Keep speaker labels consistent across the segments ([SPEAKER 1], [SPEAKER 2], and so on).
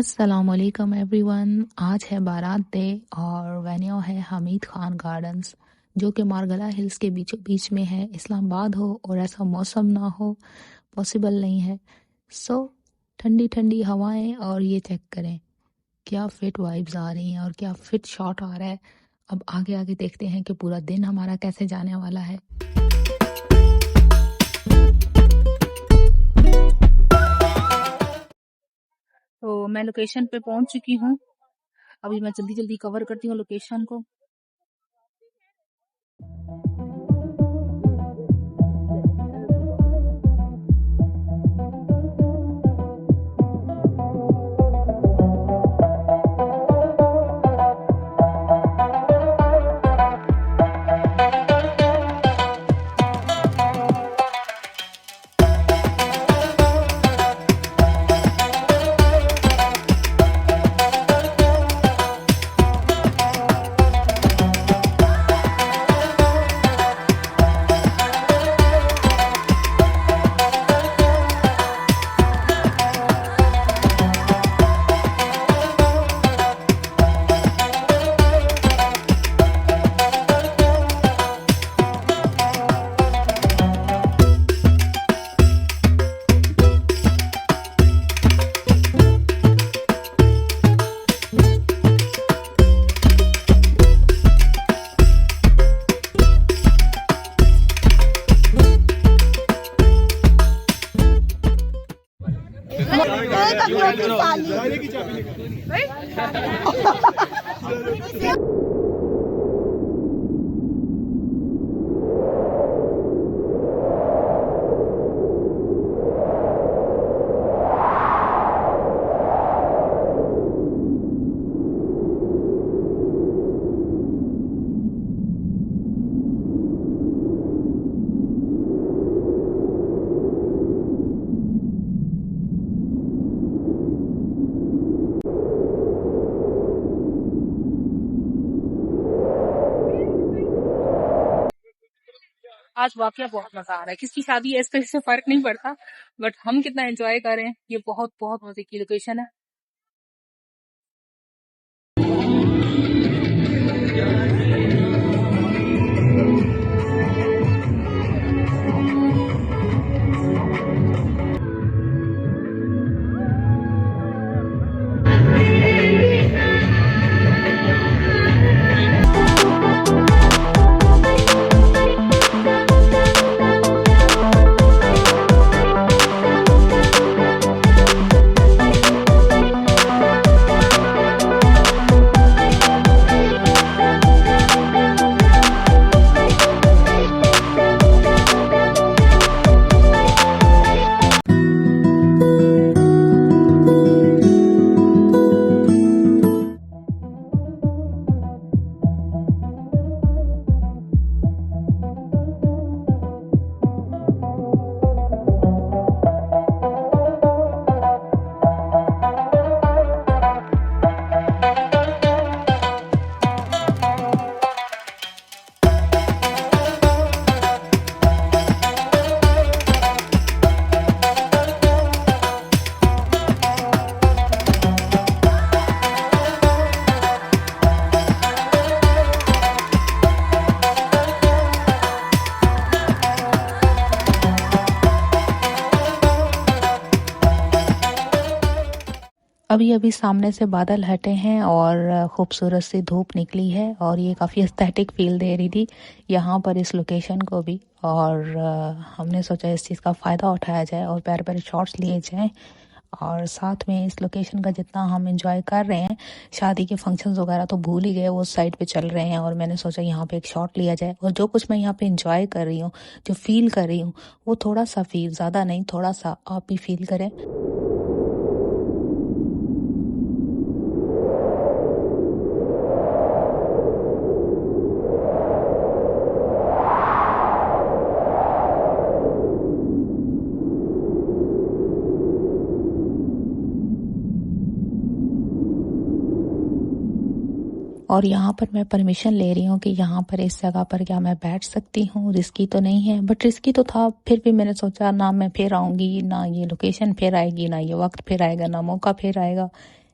[SPEAKER 1] अस्सलामुअलैकुम एवरीवन। आज है बारात डे और वेन्यू है हमीद खान गार्डन्स, जो कि मारगला हिल्स के बीचों बीच में है। इस्लामाबाद हो और ऐसा मौसम ना हो, पॉसिबल नहीं है। सो ठंडी ठंडी हवाएं, और ये चेक करें क्या फिट वाइब्स आ रही हैं और क्या फिट शॉट आ रहा है। अब आगे आगे देखते हैं कि पूरा दिन हमारा कैसे जाने वाला है। तो मैं लोकेशन पे पहुंच चुकी हूँ। अभी मैं जल्दी जल्दी कवर करती हूँ लोकेशन को। आज वाकया बहुत मजा आ रहा है। किसकी शादी है इससे फर्क नहीं पड़ता, बट हम कितना एंजॉय कर रहे हैं। ये बहुत बहुत मजे की लोकेशन है। अभी अभी सामने से बादल हटे हैं और खूबसूरत सी धूप निकली है, और ये काफ़ी एस्थेटिक फील दे रही थी यहाँ पर इस लोकेशन को भी। और हमने सोचा इस चीज़ का फ़ायदा उठाया जाए और प्यारे प्यारे शॉट्स लिए जाएं। और साथ में इस लोकेशन का जितना हम एंजॉय कर रहे हैं, शादी के फंक्शंस वगैरह तो भूल ही गए, वो साइड पे चल रहे हैं। और मैंने सोचा यहाँ पे एक शॉट लिया जाए। और जो कुछ मैं यहाँ पे एंजॉय कर रही हूँ, जो फील कर रही हूँ, वो थोड़ा सा फील, ज़्यादा नहीं, थोड़ा सा आप भी फील करें। और यहाँ पर मैं परमिशन ले रही हूँ कि यहाँ पर इस जगह पर क्या मैं बैठ सकती हूँ। रिस्की तो नहीं है, बट रिस्की तो था। फिर भी मैंने सोचा ना मैं फिर आऊँगी, ना ये लोकेशन फिर आएगी, ना ये वक्त फिर आएगा, ना मौका फिर आएगा।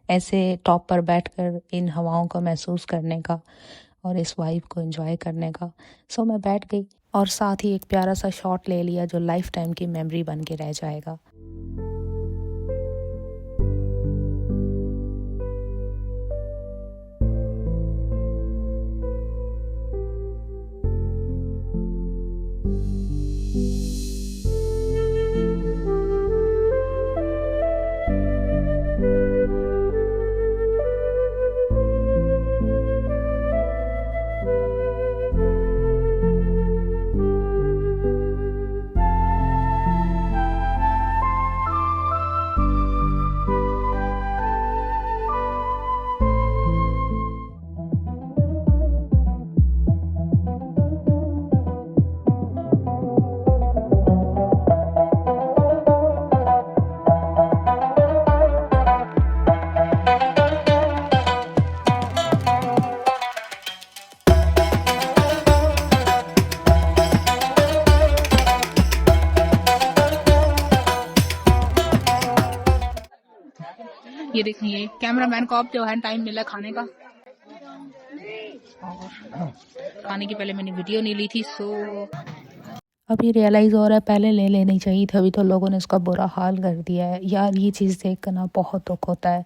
[SPEAKER 1] ऐसे टॉप पर बैठकर इन हवाओं को महसूस करने का और इस वाइब को एंजॉय करने का। सो मैं बैठ गई और साथ ही एक प्यारा सा शॉट ले लिया जो लाइफ टाइम की मेमोरी बन के रह जाएगा।
[SPEAKER 2] ये देखिए कैमरामैन को अब जो है टाइम मिला खाने का, और खाने की पहले मैंने वीडियो नहीं ली थी। सो
[SPEAKER 1] अभी रियलाइज़ हो रहा है पहले ले लेनी चाहिए थी, अभी तो लोगों ने इसका बुरा हाल कर दिया है यार। ये चीज़ देख कर ना बहुत दुख होता है।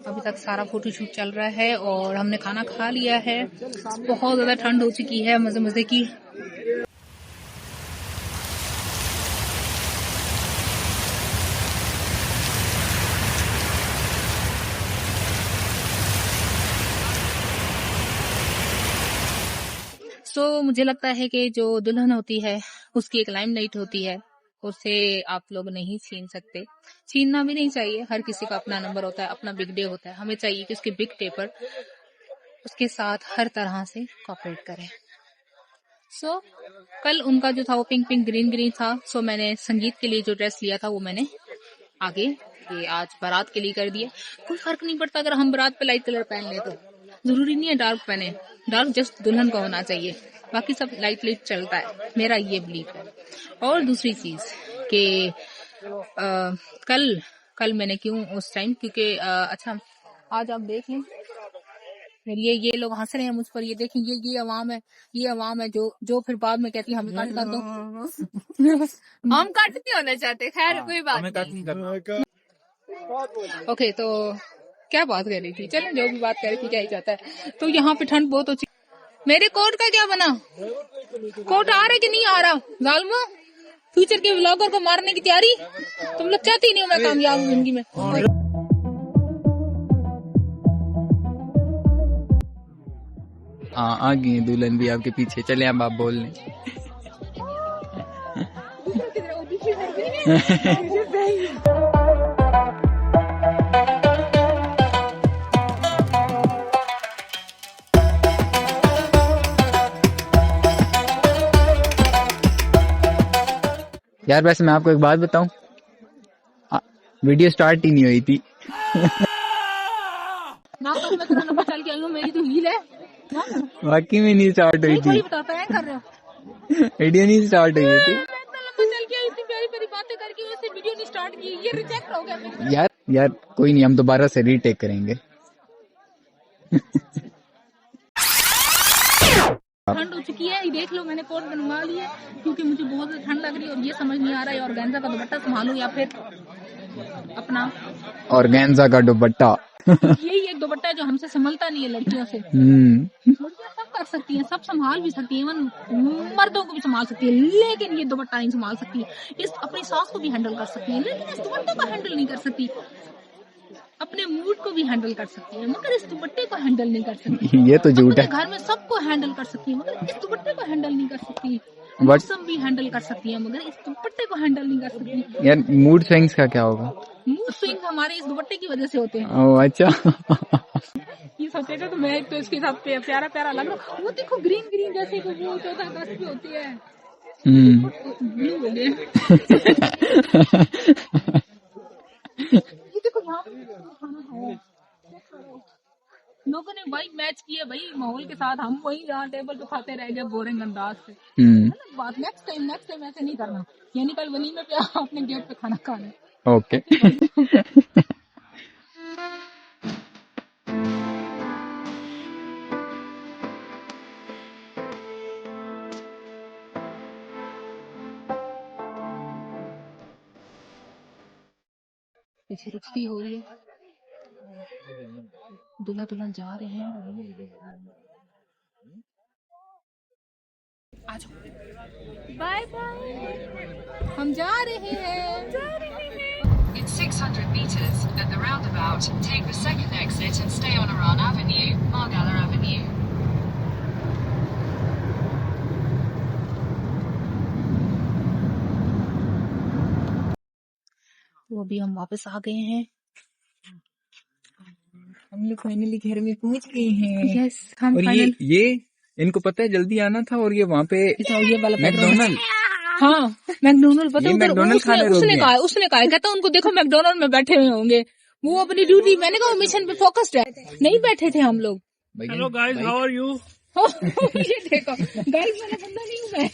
[SPEAKER 2] अभी तक सारा फोटोशूट चल रहा है और हमने खाना खा लिया है। बहुत ज्यादा ठंड हो चुकी है, मजे मजे की। मुझे लगता है कि जो दुल्हन होती है उसकी एक लाइमलाइट होती है, उसे आप लोग नहीं छीन सकते। छीनना भी नहीं चाहिए, हर किसी का अपना नंबर होता है, अपना बिग डे होता है। हमें चाहिए कि उसके बिग डे पर उसके साथ हर तरह से कोऑपरेट करें। कल उनका जो था वो पिंक पिंक ग्रीन ग्रीन था। मैंने संगीत के लिए जो ड्रेस लिया था वो मैंने आगे ये आज बारात के लिए कर दिया। कोई फर्क नहीं पड़ता अगर हम बारात पे लाइट कलर पहन ले, तो जरूरी नहीं है डार्क पहने। डार्क जस्ट दुल्हन को होना चाहिए, बाकी सब लाइट लाइट चलता है, मेरा ये बिलीफ है। और दूसरी चीज कि कल मैंने क्यों उस टाइम, क्योंकि अच्छा आज आप देख लें, ये लोग हंस रहे हैं मुझ पर। ये देखें, ये अवाम है जो फिर बाद में कहती है हमें कट कर दो। हम कट नहीं होना चाहते, खैर कोई बात नहीं। ओके, तो क्या बात कर रही थी, चलें जो भी बात कर रही थी, क्या ही जाता है। तो यहाँ पे ठंड बहुत होती। मेरे कोट का क्या बना? कोट आ रहा है कि नहीं आ रहा? जालमो, फ्यूचर के व्लॉगर को मारने की तैयारी। तुम लोग चाहती नहीं हो मैं कामयाब हूँ जिंदगी में।
[SPEAKER 3] हाँ, आ गई है दुल्हन भी आपके पीछे। चले अब आप बोल लें। यार वैसे मैं आपको एक बात बताऊं, वीडियो स्टार्ट ही नहीं हुई थी।
[SPEAKER 2] ना तो मैं तेरा नंबर चल के आई हूं, मेरी तो हील है।
[SPEAKER 3] वाकई में नहीं स्टार्ट हुई थी,
[SPEAKER 2] कर रहे हो
[SPEAKER 3] वीडियो नहीं स्टार्ट हुई थी।
[SPEAKER 2] चल के आई थी, प्यारी प्यारी बातें करके वैसे वीडियो नहीं स्टार्ट की, ये रिजेक्ट हो गया मेरी।
[SPEAKER 3] यार कोई नहीं, हम दोबारा से रीटेक करेंगे।
[SPEAKER 2] ठंड हो चुकी है, ये देख लो मैंने कोट बनवा लिया क्योंकि मुझे बहुत ठंड लग रही है और ये समझ नहीं आ रहा है ऑर्गेन्जा का दुपट्टा संभालूं या फिर अपना
[SPEAKER 3] ऑर्गेन्जा का दुपट्टा।
[SPEAKER 2] यही एक दुपट्टा है जो हमसे संभलता नहीं है लड़कियों से। लड़कियां सब कर सकती हैं, सब संभाल भी सकती हैं, इवन मर्दों को भी संभाल सकती है, लेकिन ये दुपट्टा नहीं संभाल सकती। इस अपनी सास को भी हैंडल कर सकती है, लेकिन इस दुपट्टे को हैंडल नहीं कर सकती। अपने मूड को भी हैंडल कर सकती है, मगर इस दुपट्टे को हैंडल नहीं कर सकती।
[SPEAKER 3] ये तो झूठ है।
[SPEAKER 2] घर में सबको हैंडल कर सकती है, मगर इस दुपट्टे को हैंडल नहीं कर सकती। मौसम भी हैंडल कर सकती है, मगर इस दुपट्टे को हैंडल नहीं कर सकती।
[SPEAKER 3] यार मूड स्विंग्स का क्या होगा?
[SPEAKER 2] मूड स्विंग हमारे इस दुपट्टे की वजह से होते हैं।
[SPEAKER 3] ओह अच्छा।
[SPEAKER 2] ये सोचे थे तो मैं एक तो इसके साथ प्यारा प्यारा लग रहा। वो देखो ग्रीन ग्रीन जैसे कि वो 14 अगस्त पे होती है। ब्लू हो गए। ये देखो यहाँ पे खाना है, लोगों ने वही मैच किया भाई माहौल के साथ। हम वही यहाँ टेबल पे खाते रह गए बोरिंग अंदाज से। बात नेक्स्ट टाइम ऐसे नहीं करना। यानी कल वलीमे पे आपने गेट पे खाना खाना।
[SPEAKER 3] ओके।
[SPEAKER 2] पीछे रुचती हो रही है, दूल्हा दुल्हन जा रहे हैं। बाय बाय, हम जा रहे हैं।
[SPEAKER 4] In 600 meters, at the roundabout, take the second exit and stay on Iran Avenue, Margalla Avenue.
[SPEAKER 2] वो भी हम वापस आ गए हैं। हम लोग फाइनली घर में पहुंच गए हैं। यस, हम
[SPEAKER 3] और ये इनको पता है जल्दी आना था, और ये वहाँ पे
[SPEAKER 2] ये वाला
[SPEAKER 3] मैकडोनल्ड।
[SPEAKER 2] हाँ मैकडोनल्ड पता है,
[SPEAKER 3] मैकडोनल्ड खाने
[SPEAKER 2] उसने कहा कहता उनको देखो मैकडोनल्ड में बैठे हुए होंगे, वो अपनी ड्यूटी। मैंने कहा मिशन पे फोकस्ड है, नहीं बैठे थे हम लोग।
[SPEAKER 5] Hello guys, how are you?
[SPEAKER 2] ये देखो गाइस वाला बंदा नहीं हूँ मैं।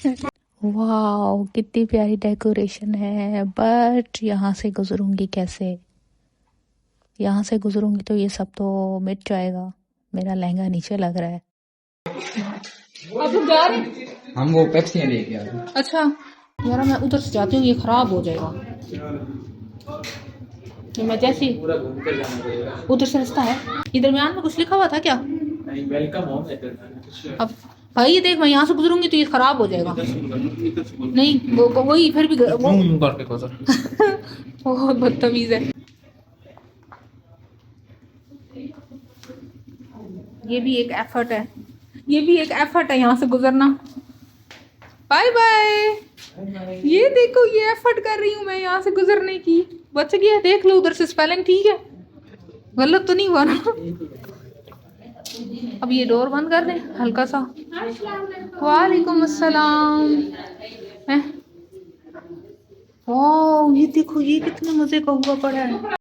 [SPEAKER 1] वाओ कितनी प्यारी डेकोरेशन है, बट यहाँ से गुजरूंगी कैसे? यहाँ से गुजरूंगी तो ये सब तो मिट जाएगा। मेरा लहंगा नीचे लग रहा है।
[SPEAKER 2] आप लोग जा रहे हैं?
[SPEAKER 3] हम वो पेप्सी लेके आ रहे हैं।
[SPEAKER 2] अच्छा यार मैं उधर से जाती हूँ, ये खराब हो जाएगा। ये मैं जैसी उधर से रास्ता है, इधर दरमियान में कुछ लिखा हुआ था क्या?
[SPEAKER 5] Welcome home.
[SPEAKER 2] अब भाई ये देख, मैं यहाँ से गुजरूंगी तो ये खराब हो जाएगा। नहीं वही फिर भी बहुत बदतमीज है। ये भी एक एफर्ट है, यहाँ से गुजरना। Bye bye. ये देखो ये एफर्ट कर रही हूँ मैं यहाँ से गुजरने की। बच गया, देख लो उधर से स्पेलिंग ठीक है, गलत तो नहीं हुआ ना। अब ये डोर बंद कर दें हल्का सा। वालेकुम अस्सलाम। वाह ये देखो ये कितने मजे का हुआ पड़ा है।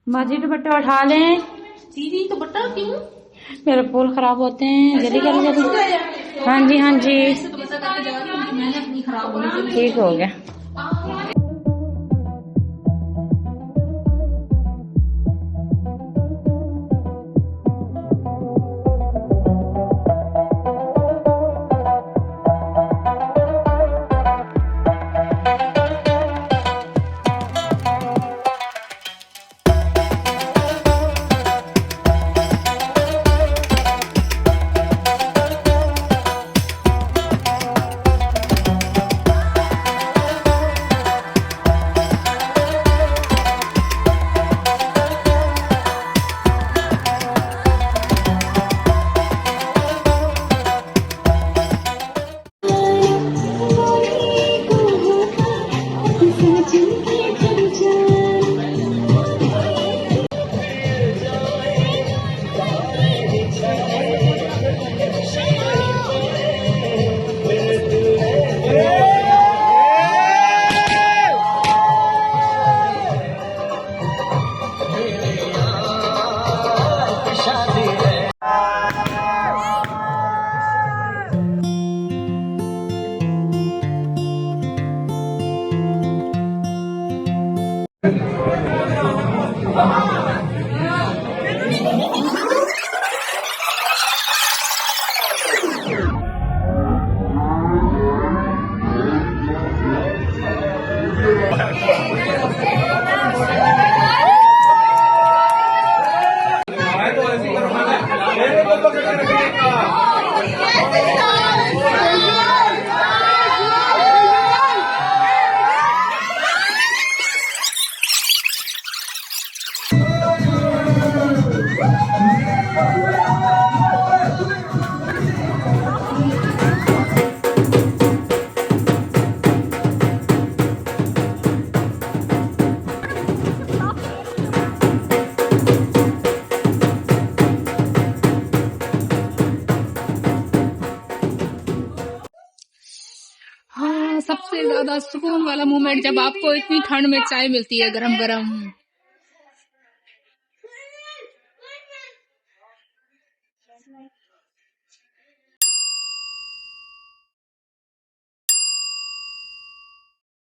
[SPEAKER 6] बाजी दुपट्टा उठा लें।
[SPEAKER 2] दीदी तो बट्टा क्यों?
[SPEAKER 6] मेरे फूल खराब होते हैं, जल्दी कर जल्दी। हाँ जी हाँ जी ठीक हो गया।
[SPEAKER 2] सबसे ज्यादा सुकून वाला मोमेंट जब आपको इतनी ठंड में चाय मिलती है गरम गरम।